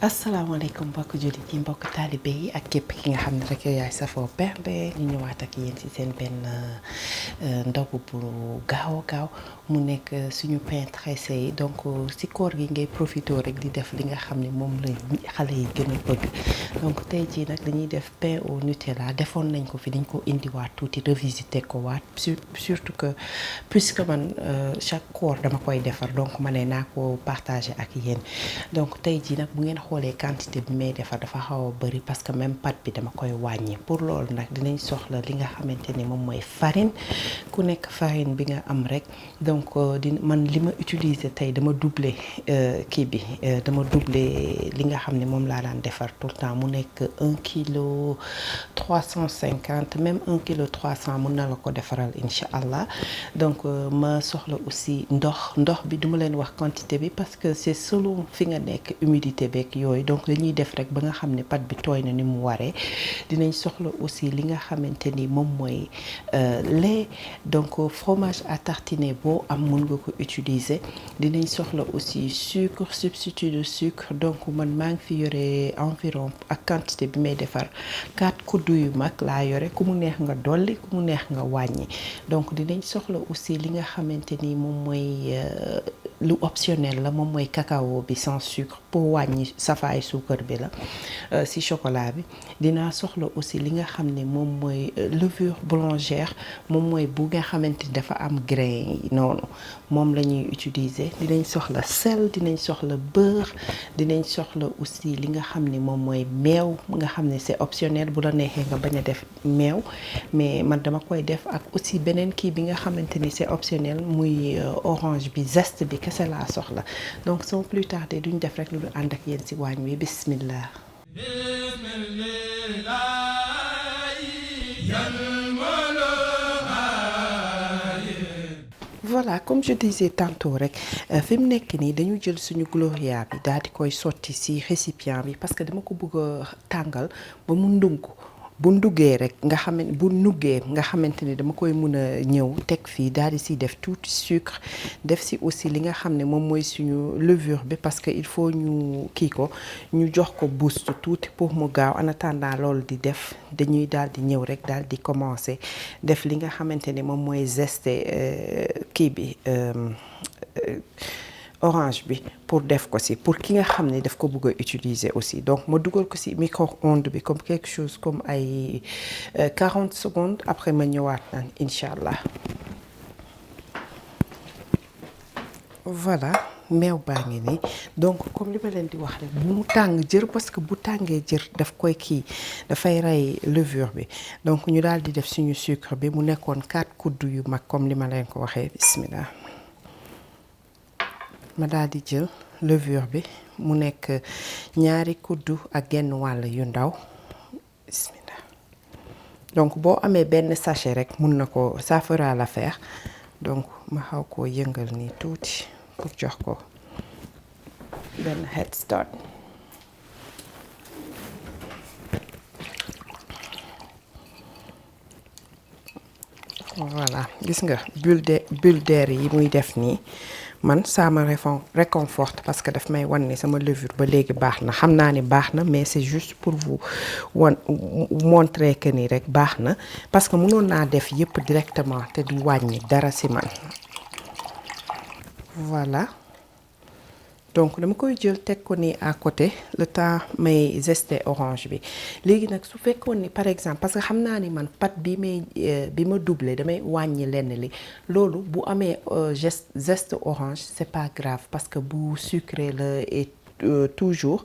asalaamaaleykum mbokk jullit yi mbokk taalibe yi ak képp ki nga xam ne rek yaay safoo bernde ñu ñëwaat ak yéen ci seen benn ndogu bu gaaw a gaaw mu nekk suñu pain tressé yi donc si koor gi ngay profité rek di def li nga xam ne moom la xale yi gën a bëgg donc tey jii nag dañuy def pain au Nutella defoon nañ ko fi dañ ko indiwaat tuuti revisité ko waat surtout que puisque man chaque koor dama koy defar donc ma ne naa ko partagé ak yéen donc tey jii nag bu ngeen xoolee quantité bi may defar dafa xaw a bëri parce que même pâte bi dama koy wàññi pour loolu nag dinañ soxla li nga xamante ni moom mooy farine ku nekk farine bi nga am rek donc man li ma utiliser tey dama doubler kii bi dama doubler li nga xam ne moom laa daan defar tout le temps mu nekk 1 kilo 350 même 1 kilo 300 mun na la ko defaral incha allah donc ma soxla aussi ndox bi duma leen wax quantité bi parce que c'est selon fi nga nekk humidité beeg yooyu donc dañuy def rek ba nga xam ne pâte bi tooy na ni mu waree dinañ soxla aussi li nga xamante ni moom mooy lait donc fromage à tartiner boo am mun nga ko utiliser dinañ soxla aussi sucre substitut de sucre donc man maa ngi fi yore environ ak quantité bi may defar 4 kuddu yu mag laa yore ku mu neex nga dolli ku mu neex nga wàññi donc dinañ soxla aussi li nga xamante ni moom mooy lu optionnel la moom mooy cacao bi sans sucre pour wàññi safaay suukar bi la si chocolat bi dinaa soxla aussi li nga xam ne moom mooy levure boulangère moom mooy bu nga xamante ni dafa am grain yi noonu moom la ñuy utiliser dinañ soxla sel dinañ soxla beurre dinañ soxla aussi li nga xam ne moom mooy meew nga xam ne c'est optionnel bu la neexee nga bañ a def meew mais man dama koy def ak aussi beneen kii bi nga xamante ni c'est optionnel muy orange bi zeste bi kese laa soxla donc sans plus tarder duñ def rek lu ànd ak yéen ci waañ wi bismillah voilà comme je disais tantôt rek fi mu nekk nii dañu jël suñu gloria bi daal di koy sotti ci récipient bi parce que dama ko bëgg a tàngal ba mu ndugg bu nduggee rek nga xam ne bu nuggee nga xamante ni dama koy mun a ñëw teg fii daal di si def tuuti sucre def si aussi li nga xam ne moom mooy suñu levure bi parce que il faut ñu kii ko ñu jox ko boost tuuti pour mu gaaw en attendant loolu di def dañuy daal di ñëw rek daal di commencer def li nga xamante ni moom mooy zeste kii bi orange bi pour def ko ci pour ki nga xam ne daf ko bëgg a utiliser aussi donc ma dugal ko ci micro-ondes bi comme quelque chose comme ay 40 secondes après ma ñëwaat naan incha allah voilà meew baa ngi nii donc comme li ma leen di wax rek bu mu tàng jër parce que bu tàngee jër daf koy kii dafay rey levure bi donc ñu daal di def suñu sucre bi mu nekkoon 4 kuddu yu mag comme li ma leen ko waxee bismillah ma daal di jël levure bi mu nekk 2 kuddu ak genn wàll yu ndaw bismillah donc boo amee benn sachet rek mun na ko ça fera l'affaire donc ma xaw koo yëngal nii tuuti pour jox ko benn head start voilà gis nga bulle d'air yi muy def nii man ça me réconforte parce que daf may wan ni sama levure ba léegi baax na xam naa ni baax na mais c'est juste pour vous montrer que ni rek baax na parce que mënoon naa def yëpp directement te du wàññi dara ci man voilà donc dama koy jël teg ko nii à côté le temps may zester orange bi léegi nag su fekkoon ni par exemple parce que xam naa ni man pâte bi ma doubler damay wàññi lenn li loolu bu amee zeste orange c'est pas grave parce que bu sucré la et toujours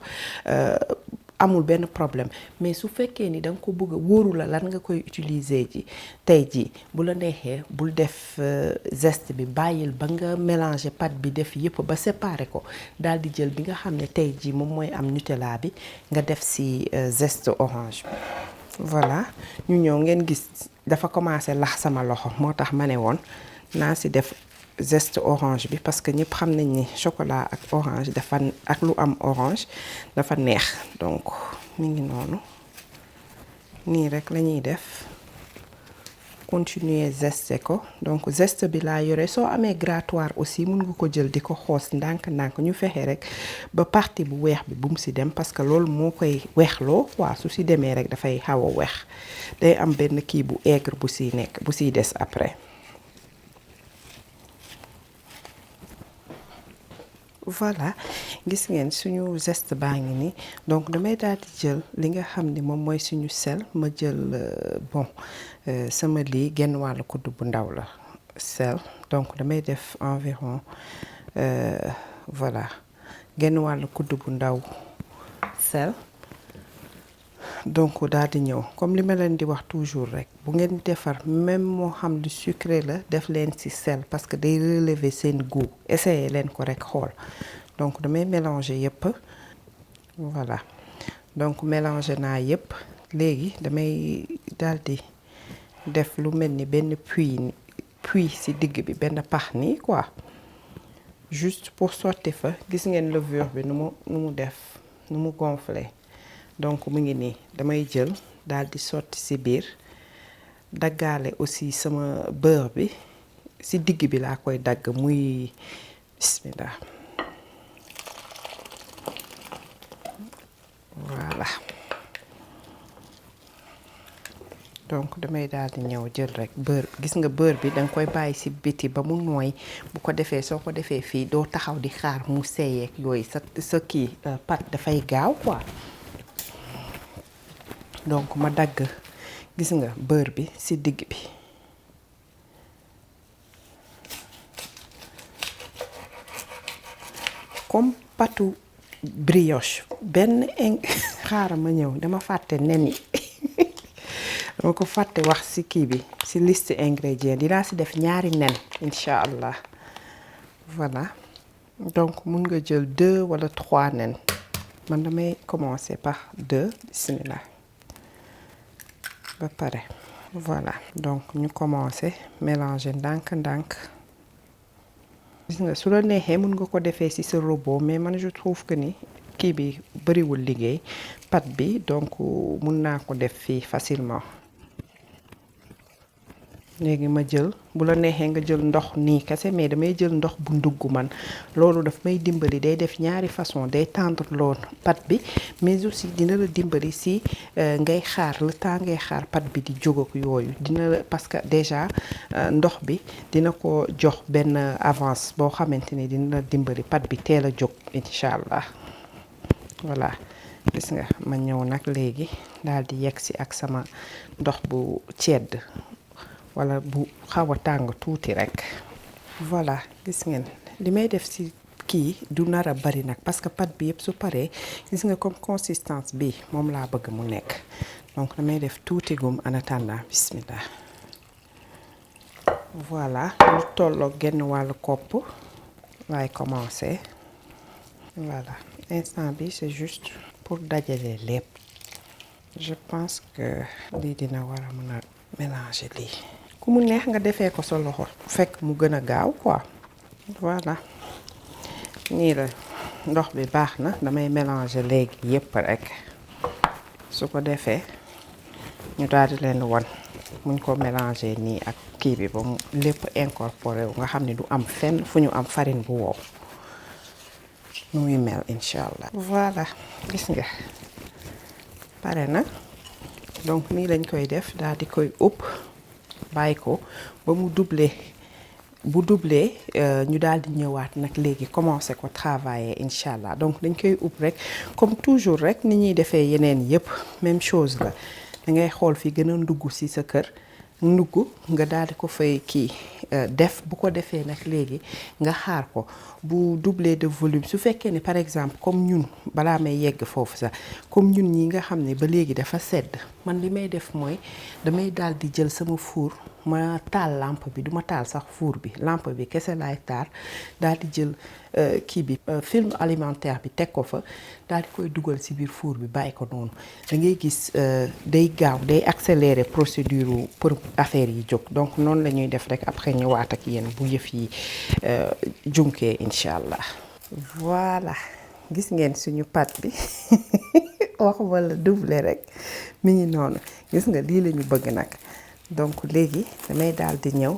amul benn problème mais su fekkee ni da nga ko bëgg a wóoru la lan nga koy utiliser ji tey ji bu la neexee bul def zeste bi bàyyil ba nga mélanger pâte bi def yëpp ba séparer ko daal di jël bi nga xam ne tey ji moom mooy am Nutella bi nga def ci zeste orange bi voilà ñu ñëw ngeen gis dafa commencé lax sama loxo moo tax ma ne woon naa ci def zeste orange bi parce que ñëpp xam nañ ni chocolat ak orange dafa ak lu am orange dafa neex donc mi ngi noonu nii rek la ñuy def continuer zester ko donc zeste bi laa yore soo amee grattoir aussi mun nga ko jël di ko xoos ndànk-ndànk ñu fexe rek ba partie bu weex bi bu mu ci dem parce que loolu moo koy weexloo waaw su ci demee rek dafay xaw a weex day am benn kii bu aigre bu ciy nekk bu ciy des après. Voilà gis ngeen suñu zeste baa ngi nii donc damay daal di jël li nga xam ni moom mooy suñu sel ma jël bon sama lii genn wàllu kudd bu ndaw la sel donc damay def environ voilà genn wàllu kudd bu ndaw sel donc daal di ñëw comme li ma leen di wax toujours rek bu ngeen defar même moo xam lu sucré la def leen ci sel parce que day relever seen goût essayez leen ko rek xool donc damay mélanger yépp voilà donc mélanger naa yépp léegi damay daal di def lu mel ni benn puits ci digg bi benn pax nii quoi juste pour sotti fa gis ngeen levure bi nu mu def nu mu gonfler donc mu ngi nii damay jël daal di sotti ci biir daggaale aussi sama beurre bi ci digg bi laa koy dagg muy bismillah voilà donc damay daal di ñëw jël rek beurre gis nga beurre bi danga koy bàyyi ci biti ba mu nooy bu ko defee soo ko defee fii doo taxaw di xaar mu seeyeeg yooyu sa kii pâte dafay gaaw quoi donc ma dagg gis nga beurre bi ci digg bi comme pâtu brioche benn xaaral ma ñëw dama fàtte nen yi dama ko fàtte wax ci kii bi ci liste ingrédients dinaa ci def ñaari nen incha allah voilà donc mun nga jël 2 wala 3 nen man damay commencer par 2 bismillah ba pare voilà donc ñu commencer mélanger ndànk-ndànk gis nga su la neexee mun nga ko defee ci sa robot mais man je trouve que ni kii bi bariwul liggéey pâte bi donc mun naa ko def fii facilement léegi ma jël bu la neexee nga jël ndox nii kese mais damay jël ndox bu ndugg man loolu daf may dimbali day def ñaari façon day tendre lool pâte bi mais aussi dina la dimbali si ngay xaar le temps ngay xaar pâte bi di jóg ak yooyu dina la parce que déjà ndox bi dina ko jox benn avance boo xamante ni dina la dimbali pâte bi teel a jóg incha allah voilà gis nga ma ñëw nag léegi daal di yegg si ak sama ndox bu cedd wala bu xaw a tàng tuuti rek voilà gis ngeen li may def ci kii du nar a bari nag parce que pâte bi yëpp su paree gis nga comme consistance bi moom laa bëgg mu nekk donc damay def tuuti gum en attendant bismillah voilà lu tolloog genn wàllu kopp laay commencer voilà instant bi c'est juste pour dajale lépp je pense que lii dina war a mën a mélanger lii ku mu neex nga defee ko sa loxo fekk mu gën a gaaw quoi voilà nii la ndox bi baax na damay mélanger léegi yépp rek su ko defee ñu daal di leen won muñ ko mélanger nii ak kii bi ba mu lépp incorporé wu nga xam ne du am fenn fu ñu am farine bu wow nu muy mel incha allah voilà gis nga pare na donc nii lañ koy def daal di koy ëpp bàyyi ko ba mu doubler bu doubler ñu daal di ñëwaat nag léegi commencer ko travailler incha allah donc dañ koy ëpp rek comme toujours rek ni ñuy defee yeneen yépp même chose la da ngay xool fi gën a ndugg ci sa kër ndugg nga daal di ko fay kii def bu ko defee nag léegi nga xaar ko bu doubler de volume su fekkee ne par exemple comme ñun balaa may yegg foofu sax comme ñun ñi nga xam ne ba léegi dafa sedd man li may def mooy damay daal di jël sama four ma taal lampe bi duma taal sax four bi lampe bi kese laay taal daal di jël kii bi film alimentaire bi teg ko fa daal di koy dugal ci biir four bi bàyyi ko noonu da ngay gis day gaaw day accélérer procédure pour affaire yi jóg donc noonu la ñuy def rek après ñëwaat ak yéen bu yëf yi junkee incha allah voilà gis ngeen suñu pâte bi waxuma la doubler rek mi ngi noonu gis nga lii la ñu bëgg nag donc léegi damay daal di ñëw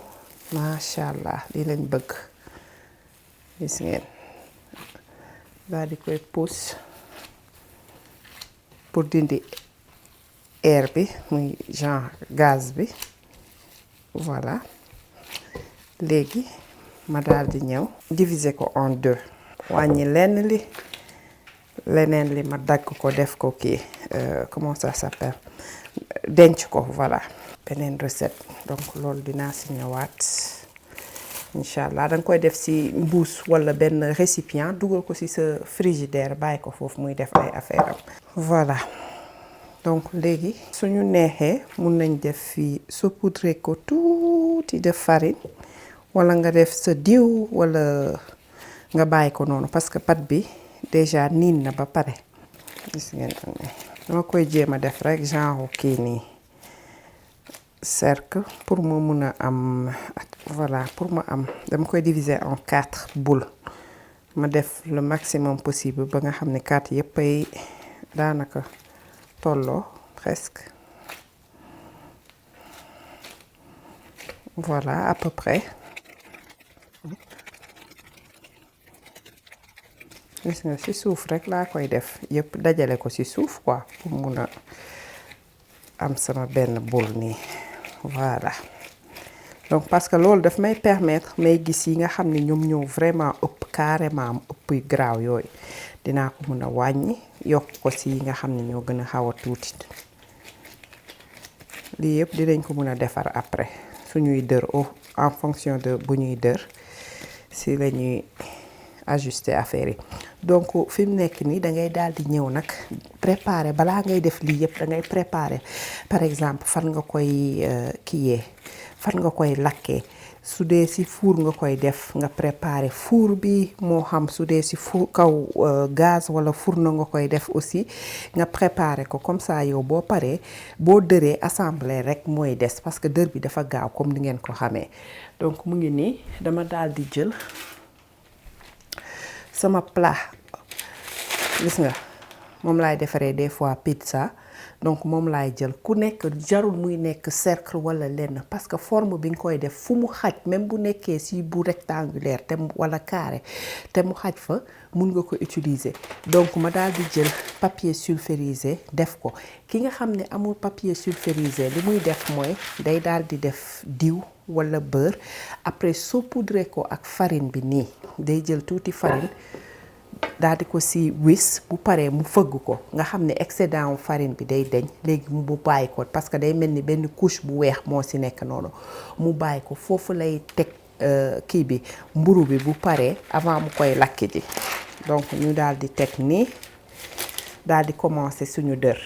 macha allah lii lañ bëgg gis ngeen daal di koy pousse pour dindi air bi muy genre gaz bi voilà léegi ma daal di ñëw diviser ko en deux wàññi leneen li ma dagg ko def ko kii comment ça s'appelle denc ko voilà beneen recette donc loolu dinaa si ñëwaat incha allah danga koy def si mbuus wala benn récipient dugal ko si sa frigidaire bàyyi ko foofu muy def ay affaire am voilà donc léegi suñu neexee mun nañ def fii saupoudrer ko tuuti def farine wala nga def sa diw wala nga bàyyi ko noonu parce que pâte bi déjà niin na ba pare gis ngeen dama koy jéem a def rek genre kii nii cercle pour ma mun a am voilà pour ma am dama koy diviser en 4 boules ma def le maximum possible ba nga xam ne 4 yëpp ay daanaka tolloo presque voilà à peu près gis nga ci suuf rek laa koy def yëpp dajale ko ci suuf quoi pour mun a am sama benn boule nii voilà donc parce que loolu daf may permettre may gis yi nga xam ne ñoom ñoo vraiment ëpp carrément ëpp graaw yooyu dinaa ko mun a wàññi yokk ko ci yi nga xam ne ñoo gën a xaw a tuuti lii yëpp dinañ ko mun a defar après suñuy dër en fonction de bu ñuy dër ci la ñuy ajuster affaire yi donc fi mu nekk nii da ngay daal di ñëw nag préparer balaa ngay def lii yëpp da ngay préparer par exemple fan nga koy kiyee fan nga koy lakkee su dee ci four nga koy def nga préparer four bi moo xam su dee ci four kaw gaz wala fourneau nga koy def aussi nga préparer ko comme ça yow boo paree boo dëree assembler rek mooy des parce que dër bi dafa gaaw comme ni ngeen ko xamee donc mu ngi nii dama daal di jël sama plat gis nga moom laay defaree des fois pizza donc moom laay jël ku nekk jarul muy nekk cercle wala lenn parce que forme bi nga koy def fu mu xaj même bu nekkee ci bu rectangulaire te wala carré te mu xaj fa mun nga ko utiliser donc ma daal di jël papier sulfurisé def ko ki nga xam ne amul papier sulfurisé li muy def mooy day daal di def diw wala beurre après saupoudrer ko ak farine bi nii day jël tuuti farine daal di ko ci wis bu paree mu fëgg ko nga xam ne excédent wu farine bi day deñ léegi mu bàyyi ko parce que day mel ni benn couche bu weex moo ci nekk noonu mu bàyyi ko foofu lay teg kii bi mburu bi bu paree avant mu koy lakki ji donc ñu daal di teg nii daal di commencer suñu dër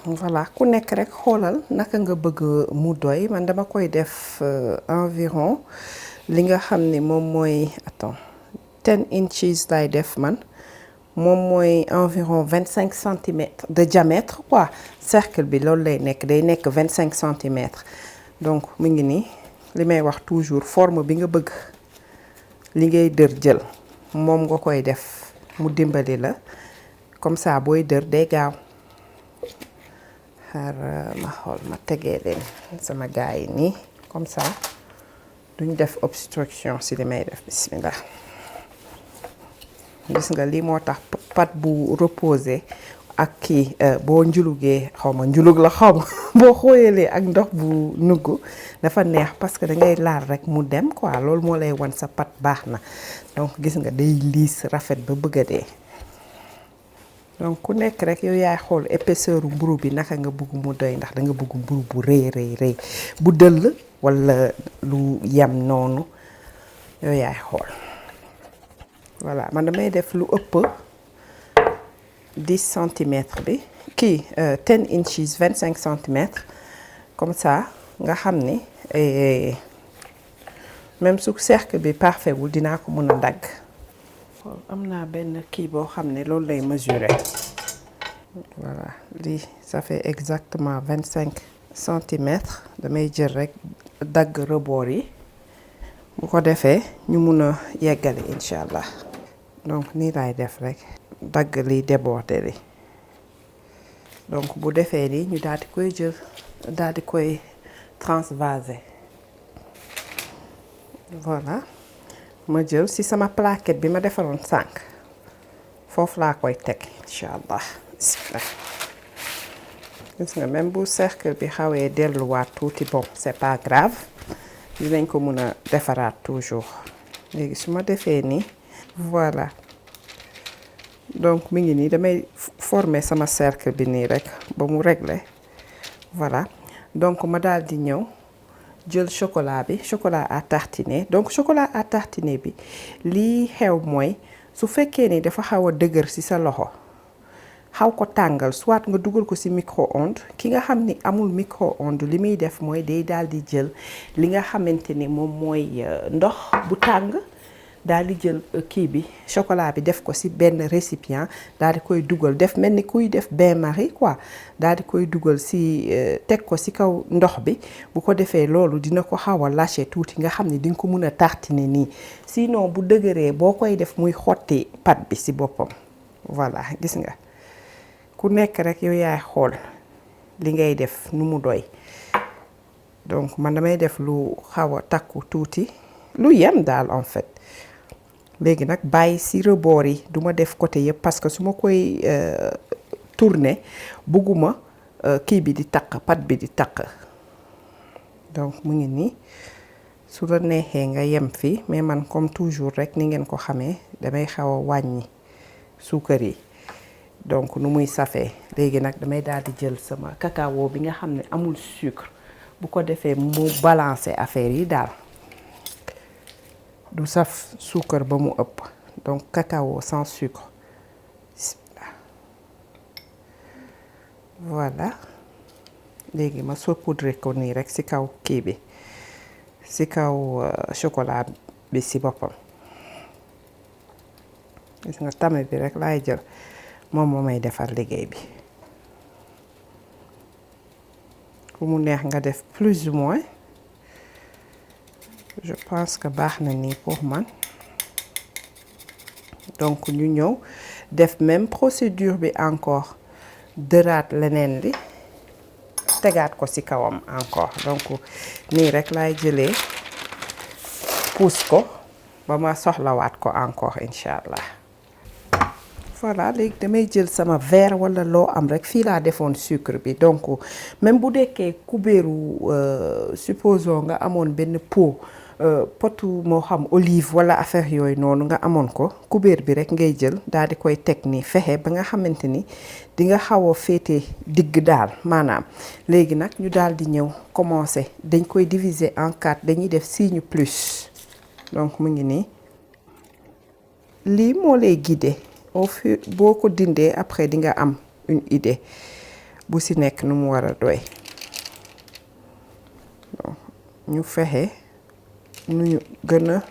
voilà ku nekk rek xoolal naka nga bëgg mu doy man dama koy def environ li nga xam ne moom mooy 10 inches lay def man moom mooy environ 25 centimètres de diamètre quoi cercle bi loolu lay nekk day nekk 25 centimètres donc mu ngi nii li may wax toujours forme bi nga bëgg li ngay dër jël moom nga koy def mu dimbali la comme ça booy dër day gaaw xaar ma xool ma tegee leen sama gars yi nii comme ça duñ def obstruction ci li may def bismillah gis nga lii moo tax pâte bu reposé ak kii boo njulugee xaw ma njulug la xaw ma boo xooyalee ak ndox bu nugg dafa neex parce que da ngay laal rek mu dem quoi loolu moo lay wan sa pâte baax na donc gis nga day liis rafet ba bëgg a dee donc ku nekk rek yow yaay xool épaisseur mburu bi naka nga bëgg mu doy ndax da nga bëgg mburu bu rëy bu dëll wala lu yem noonu yow yaay xool voilà man damay def lu ëpp 10 centimètres bi kii 10 inches 25 centimètres comme ça nga xam ni même su cercle bi parfait wul dinaa ko mën a dagg am naa benn kii boo xam ne loolu lay mesurer voilà lii ça fait exactement 25 centimètres damay jël rek dagg rebord yi bu ko defee ñu mun a yeggale incha allah donc nii laay def rek dagg liy débordé li donc bu defee nii ñu daal di koy jël daal di koy transvaser voilà ma jël ci sama plaquette bi ma defaroon sànq foofu laa koy teg incha allah gis nga même bu cercle bi xawee delluwaat tuuti bon c'est pas grave dinañ ko mun a defaraat toujours léegi su ma defee nii voilà donc mi ngi nii damay former sama cercle bi nii rek ba mu régler voilà donc ma daal di ñëw jël chocolat bi chocolat à tartiner donc chocolat à tartiner bi lii xew mooy su fekkee ni dafa xaw a dëgër ci sa loxo xaw ko tàngal soit nga dugal ko ci micro-ondes ki nga xam ni amul micro-ondes li muy def mooy day daal di jël li nga xamante ni moom mooy ndox bu tàng daal di jël kii bi chocolat bi def ko ci benn récipient daal di koy dugal def mel ni kuy def bain-marie quoi daal di koy dugal ci teg ko ci kaw ndox bi bu ko defee loolu dina ko xaw a lâcher tuuti nga xam ni di nga ko mën a tartiner nii sinon bu dëgëree boo koy def muy xotti pâte bi ci boppam voilà gis nga ku nekk rek yow yaay xool li ngay def nu mu doy donc man damay def lu xaw a takku tuuti lu yem daal en fait léegi nag bàyyi ci rebord yi du ma def côté yëpp parce que su ma koy tourner bugguma kii bi di takk pâte bi di takk donc mu ngi nii su la neexee nga yem fii mais man comme toujours rek ni ngeen ko xamee damay xaw a wàññi suukar yi donc nu muy safee léegi nag damay daal di jël sama cacao bi nga xam ne amul sucre bu ko defee mu balancer affaire yi daal du saf suukar ba mu ëpp donc cacao sans sucre voilà léegi ma saupoudrer ko nii rek ci kaw kii bi ci kaw chocolat bi ci boppam gis nga tame bi rek laay jël moom moo may defar liggéey bi ku mu neex nga def plus ou moins je pense que baax na nii pour man donc ñu ñëw def même procédure bi encore dëraat leneen li tegaat ko ci kawam encore donc nii rek laay jëlee pousse ko ba ma soxlawaat ko encore incha allah voilà léegi damay jël sama verre walla loo am rek fii laa defoon sucre bi donc même bu dekkee kubéeru supposons nga amoon benn pot potu moo xam olive walla affaire yooyu noonu nga amoon ko kubéer bi rek ngay jël daal di koy teg nii fexe ba nga xamante ni di nga xaw a féete digg daal maanaam léegi nag ñu daal di ñëw commencer dañ koy diviser en 4 dañuy def signe plus donc mu ngi nii lii moo lay guider au fur boo ko dindee après di nga am une idée bu ci nekk nu mu war a doy donc ñu fexe nu ñu gën a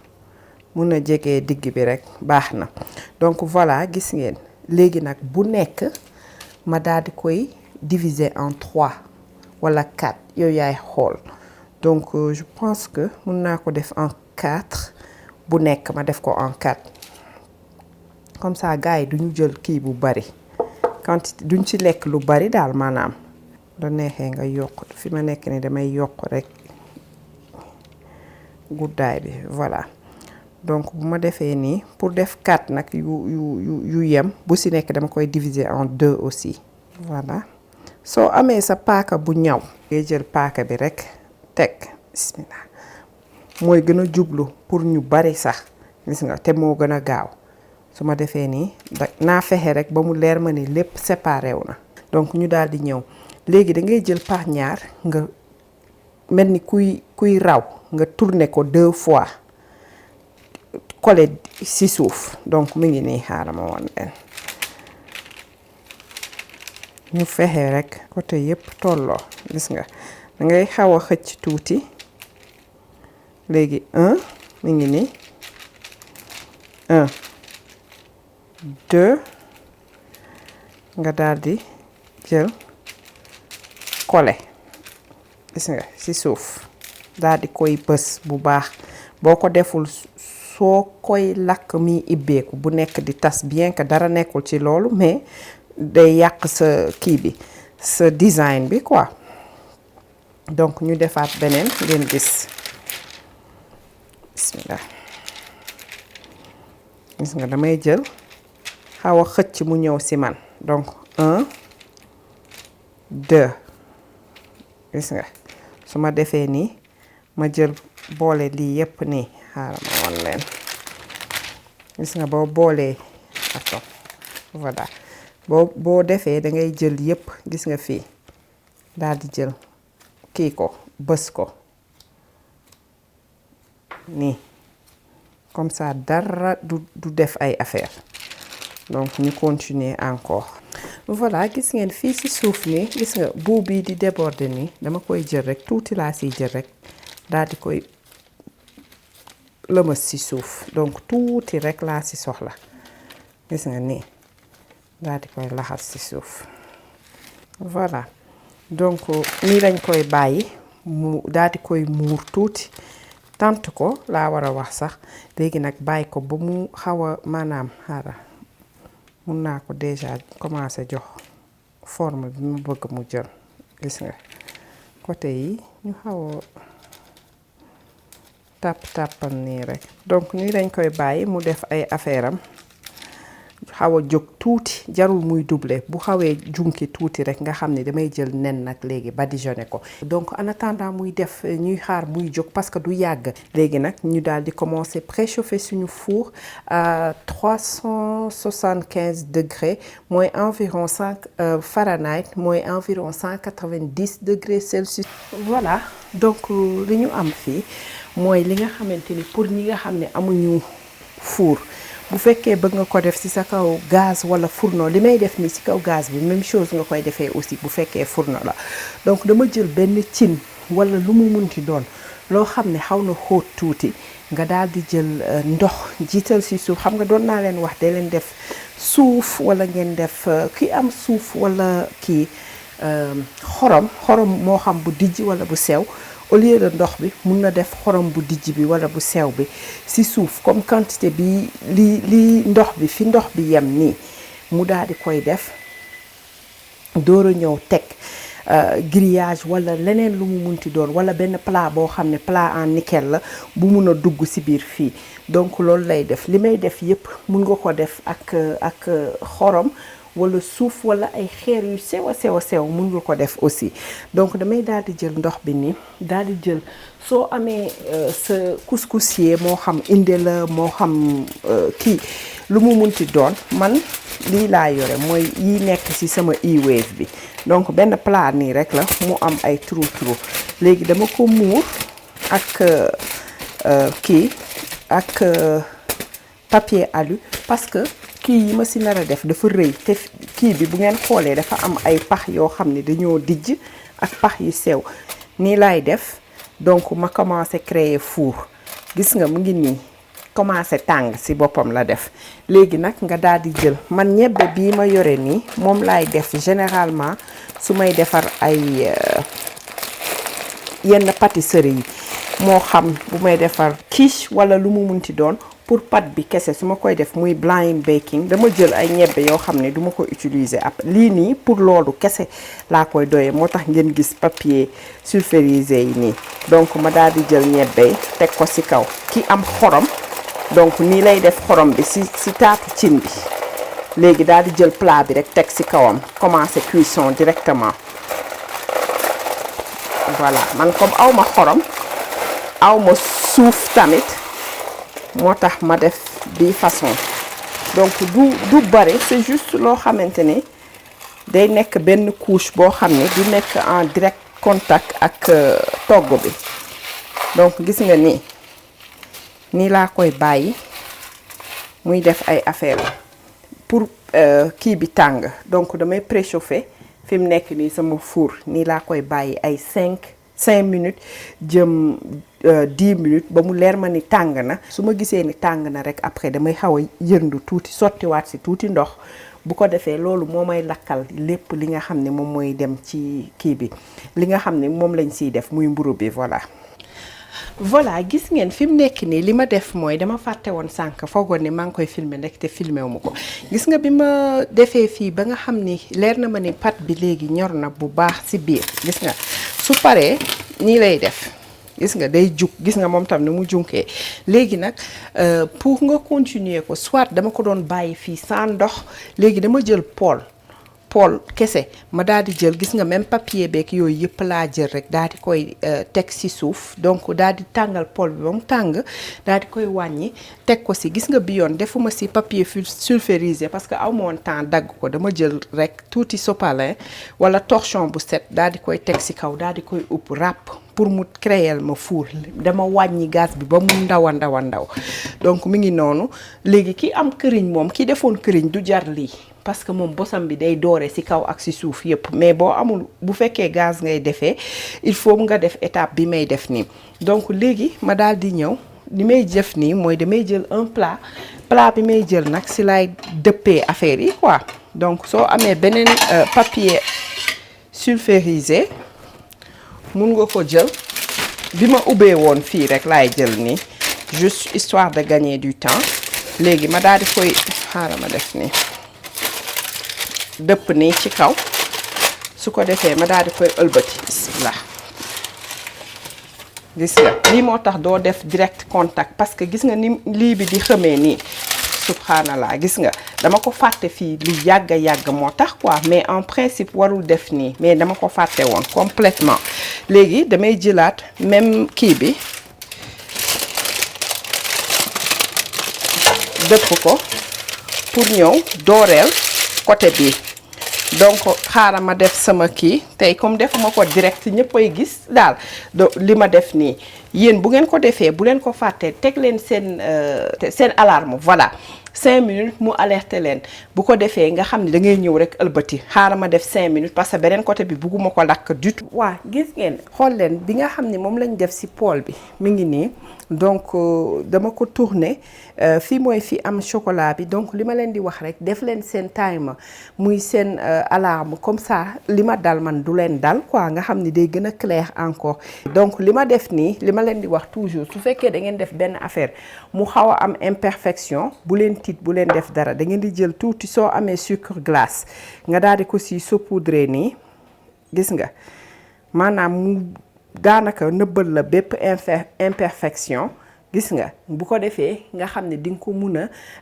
mun a jegee digg bi rek baax na donc voilà gis ngeen léegi nag bu nekk ma daal di koy diviser en 3 walla 4 yow yaay xool donc je pense que mun naa ko def en 4 bu nekk ma def ko en 4 comme ça gars yi duñu jël kii bu bari quantité duñ ci lekk lu bari daal maanaam da neexee nga yokk fi ma nekk ni damay yokk rek guddaay bi voilà donc bu ma defee nii pour def 4 nag yu yem bu ci nekk dama koy diviser en 2 aussi voilà soo amee sa paaka bu ñaw ngay jël paaka bi rek teg bismillah mooy gën a jublu pour ñu bari sax gis nga te moo gën a gaaw su ma defee nii naa fexe rek ba mu leer ma ni lépp séparé wu na donc ñu daal di ñëw léegi da ngay jël par ñaar nga mel ni kuy raw nga tourner ko 2 fois coller ci suuf donc mu ngi nii xaaral ma woon leen ñu fexe rek côté yépp tolloo gis nga da ngay xaw a xëcc tuuti léegi 1 mu ngi nii 1 2 nga daal di jël coller gis nga ci suuf daal di koy bës bu baax boo ko deful soo koy lakk mi ibbeeku bu nekk di tas bien que dara nekkul ci loolu mais day yàq sa kii bi sa design bi quoi. Donc ñu defaat beneen ngeen gis bismillah. Gis nga damay jël xaw a xëcc mu ñëw ci man donc 1 2 gis nga su ma defee nii ma jël boole lii yépp nii xaaral ma wan leen gis nga boo boolee ato voilà boo defee da ngay jël yépp gis nga fii daal di jël kii ko bës ko nii comme ça dara du def ay affaire donc ñu continuer encore voilà gis ngeen fii ci suuf nii gis nga buub bi di déborder nii dama koy jël rek tuuti laa ciy jël rek daal di koy lëmas ci suuf donc tuuti rek laa ci soxla gis nga nii daal di koy laxas ci suuf voilà donc nii lañ koy bàyyi mu daal di koy muur tuuti tant ko laa war a wax sax léegi nag bàyyi ko ba mu xaw a maanaam xaaral mun naa ko déjà commencer jox forme bi mu bëgg mu jël gis nga côté yi ñu xaw a tàppal nii rek donc nii lañ koy bàyyi mu def ay affaire am xaw a jóg tuuti jarul muy doubler bu xawee junki tuuti rek nga xam ne damay jël nen nag léegi badigeonné ko donc en attendant muy def ñuy xaar muy jóg parce que du yàgg léegi nag ñu daal di commencer préchauffer suñu four à 375 degrés mooy environ 5 Fahrenheit mooy environ 190 degrés Celsius. Voilà donc li ñu am fii mooy li nga xamante ni pour ñi nga xam ne amuñu four bu fekkee bëgg nga ko def ci sa kaw gaz wala fourneau li may def nii ci kaw gaz bi même chose nga koy defee aussi bu fekkee fourneau la donc dama jël benn cin wala lu mu munti doon loo xam ne xaw na xóot tuuti nga daal di jël ndox jiital ci suuf xam nga doon naa leen wax de leen def suuf wala ngeen def ki am suuf wala kii xorom moo xam bu dijj wala bu sew au lieu de ndox bi mun na def xorom bu dijj bi wala bu sew bi ci suuf comme quantité bi li ndox bi fi ndox bi yem nii mu daal di koy def door a ñëw teg grillage wala leneen lu mu munti doon wala benn plat boo xam ne plat en nickel la bu mun a dugg ci biir fii donc loolu lay def li may def yépp mun nga ko def ak xorom wala suuf wala ay xeer yu sew a sew mun nga ko def aussi donc damay daal di jël ndox bi nii daal di jël soo amee sa couscousier moo xam inde la moo xam kii lu mu munti doon man lii laa yore mooy yi nekk ci sama e-wave bi donc benn plat nii rek la mu am ay trou léegi dama ko muur ak kii ak papier alu parce que kii yi ma ci nar a def dafa rëy te kii bi bu ngeen xoolee dafa am ay pax yoo xam ne dañoo dijj ak pax yu sew nii laay def donc ma commencé créer four gis nga mu ngi nii commencé tàng ci boppam la def léegi nag nga daal di jël man ñebbe bii ma yore nii moom laay def généralement su may defar ay yenn pâtisserie yi moo xam bu may defar quiche wala lu mu munti doon pour pâte bi kese su ma koy def muy blind baking dama jël ay ñebbe yoo xam ne duma ko utiliser ab lii nii pour loolu kese laa koy doyee moo tax ngeen gis papier sulfurisé yi nii donc ma daal di jël ñebbe teg ko ci kaw ki am xorom donc nii lay def xorom bi ci taatu cin bi léegi daal di jël plat bi rek teg ci kawam commencer cuisson directement voilà man comme aw ma xorom aw ma suuf tamit moo tax ma def bi façon donc du bari c'est juste loo xamante ne day nekk benn couche boo xam ne du nekk en direct contact ak togg bi donc gis nga nii laa koy bàyyi muy def ay affaire pour kii bi tàng donc damay préchauffer fi mu nekk nii sama four nii laa koy bàyyi ay 5 minutes jëm 10 minutes ba mu leer ma ni tàng na su ma gisee ni tàng na rek après damay xaw a yëndu tuuti sottiwaat ci tuuti ndox bu ko defee loolu moo may lakkal lépp li nga xam ne moom mooy dem ci kii bi li nga xam ne moom lañ ciy def muy mburu bi voilà. voilà gis ngeen fi mu nekk nii li ma def mooy dama fàtte woon sànq foogoon ni maa ngi koy filmer rek te filmer wu ma ko gis nga bi ma defee fii ba nga xam ni leer na ma ni pâte bi léegi ñor na bu baax ci biir gis nga su paree nii lay def gis nga day jug gis nga moom tam ni mu junkee léegi nag pour nga continuer ko soit dama ko doon bàyyi fii sans ndox léegi dama jël pool kese ma daal di jël gis nga même papier beeg yooyu yëpp laa jël rek daal di koy teg ci suuf donc daal di tàngal pool bi ba mu tàng daal di koy wàññi teg ko ci gis nga bi yoon defuma ci papier sulfurisé parce que aw ma woon temps dagg ko dama jël rek tuuti sopalin wala torchon bu set daal di koy teg ci kaw daal di koy upp ràpp pour mu créer ma four dama wàññi gaz bi ba mu ndaw donc mi ngi noonu léegi ki am këriñ moom ki defoon këriñ du jar lii parce que moom bosam bi day doore ci kaw ak ci suuf yëpp mais boo amul bu fekkee gaz ngay defee il faut nga def étape bi may def nii donc léegi ma daal di ñëw li may def nii mooy damay jël un plat bi may jël nag ci lay dëppee affaire yi quoi donc soo amee beneen papier sulfurisé mun nga ko jël bi ma ubbee woon fii rek laay jël nii juste histoire de gagner du temps léegi ma daal di koy xaaral ma def nii dëpp nii ci kaw su ko defee ma daal di koy ëlbati bismillah gis nga lii moo tax doo def direct contact parce que gis nga ni lii bi di xëmee nii subhanallah gis nga dama ko fàtte fii lu yàgg moo tax quoi mais en principe warul def nii mais dama ko fàtte woon complètement léegi damay jëlaat même kii bi dëpp ko pour ñëw dooreel côté bi donc xaaral ma def sama kii tey comme defuma ko direct ñëppay gis daal li ma def nii yéen bu ngeen ko defee bu leen ko fàttee teg leen seen alarme voilà 5 minutes mu alerter leen bu ko defee nga xam ne da ngay ñëw rek ëlbati xaaral ma def 5 minutes parce que beneen côté bi bugguma ko lakk du tout. waa gis ngeen xool leen bi nga xam ne moom lañ def ci poêle bi mi ngi nii donc dama ko tourner fii mooy fi am chocolat bi donc li ma leen di wax rek def leen seen timer muy seen alarme comme ça li ma dal man du leen dal quoi nga xam ni day gën a clair encore donc li ma def nii li ma leen di wax toujours su fekkee da ngeen def benn affaire mu xaw a am imperfection bu leen tiit bu leen def dara da ngeen di jël tuuti soo amee sucre glace nga daal di ko si saupoudrer nii gis nga maanaam mu daanaka nëbbal la bépp imperfection gis nga bu ko defee nga xam ne di nga ko mun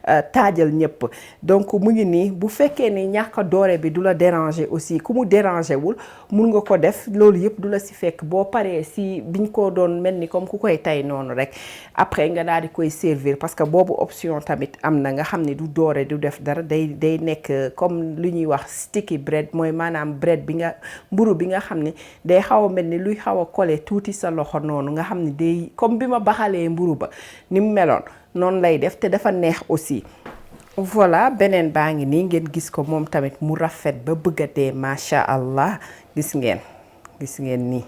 a taajal ñëpp donc mu ngi nii bu fekkee ni ñàkk doore bi du la déranger aussi ku mu déranger wul mun nga ko def loolu yëpp du la si fekk boo paree si biñ ko doon mel ni comme ku koy tay noonu rek après nga daal di koy servir parce que boobu option tamit am na nga xam ne du doore du def dara day nekk comme lu ñuy wax sticky bread mooy maanaam bread bi nga mburu bi nga xam ne day xaw a mel ni luy xaw a coller tuuti sa loxo noonu nga xam ne day comme bi ma baxalee mburu ba ni mu meloon noonu lay def te dafa neex aussi voilà beneen baa ngi nii ngeen gis ko moom tamit mu rafet ba bëgg a dee macha allah gis ngeen nii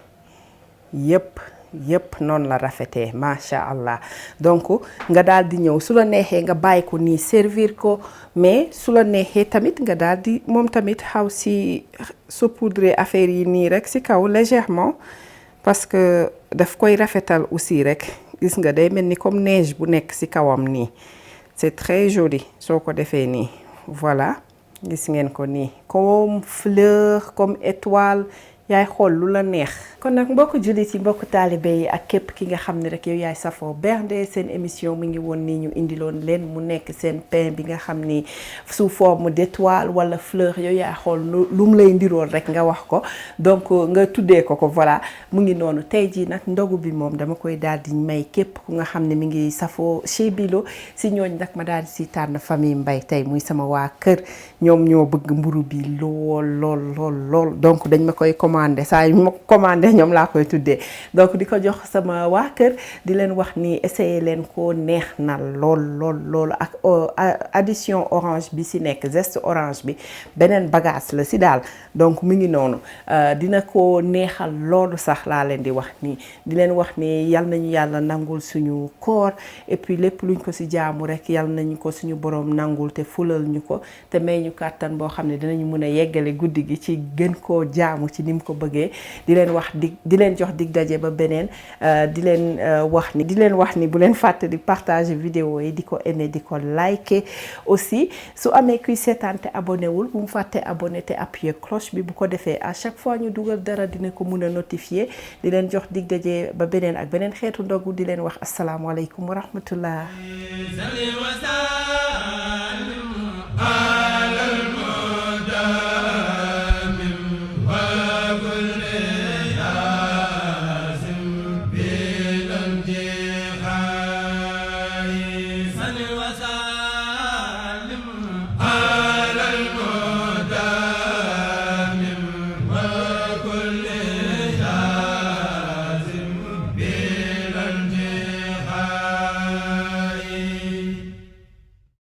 yëpp noonu la rafetee macha allah donc nga daal di ñëw su la neexee nga bàyyi ko nii servir ko mais su la neexee tamit nga daal di moom tamit xaw si saupoudrer affaire yi nii rek si kaw légèrement parce que daf koy rafetal aussi rek gis nga day mel ni comme neige bu nekk ci kawam nii c'est très joli soo ko defee nii voilà gis ngeen ko nii comme fleur comme étoile yaay xool lu la neex. kon nag mbokk jullit yi mbokk taalibe yi ak képp ki nga xam ne rek yow yaay safoo bernde seen émission mi ngi woon nii ñu indiloon leen mu nekk seen pain bi nga xam ni sous forme d'étoile wala fleur yow yaay xool lu mu lay ndiroon rek nga wax ko donc nga tuddee ko voilà mu ngi noonu tey jii nag ndogu bi moom dama koy daal di may képp ku nga xam ne mi ngi safoo chez Bilo si ñooñ nag ma daal di si tànn famille Mbaye tey muy sama waa kër ñoom ñoo bëgg mburu bi lool donc dañ ma koy commandé saa yu ma commandé ñoom laa koy tuddee donc di ko jox sama waa kër di leen wax ni essayer leen ko neex na lool ak addition orange bi si nekk zeste orange bi beneen bagage la si daal donc mu ngi noonu dina ko neexal loolu sax laa leen di wax nii di leen wax ni yal nañu yàlla nangul suñu koor et puis lépp luñ ko si jaamu rek yal nañu ko suñu borom nangul te fulal ñu ko te may ñu kàttan boo xam ne dinañu mën a yeggale guddi gi ci gën koo jaamu ci nim ko ko bëggee di leen jox dig daje ba beneen di leen wax ni bu leen fàtte di partager vidéo yi di ko aimer di ko liker aussi su amee kuy seetaan te abonné wul bu mu fàtte abonné te appuyer cloche bi bu ko defee à chaque fois ñu dugal dara dina ko mun a notifier di leen jox dig daje ba beneen ak beneen xeetu ndogu di leen wax asalaamaaleykum wa rahmatullah. Yeah.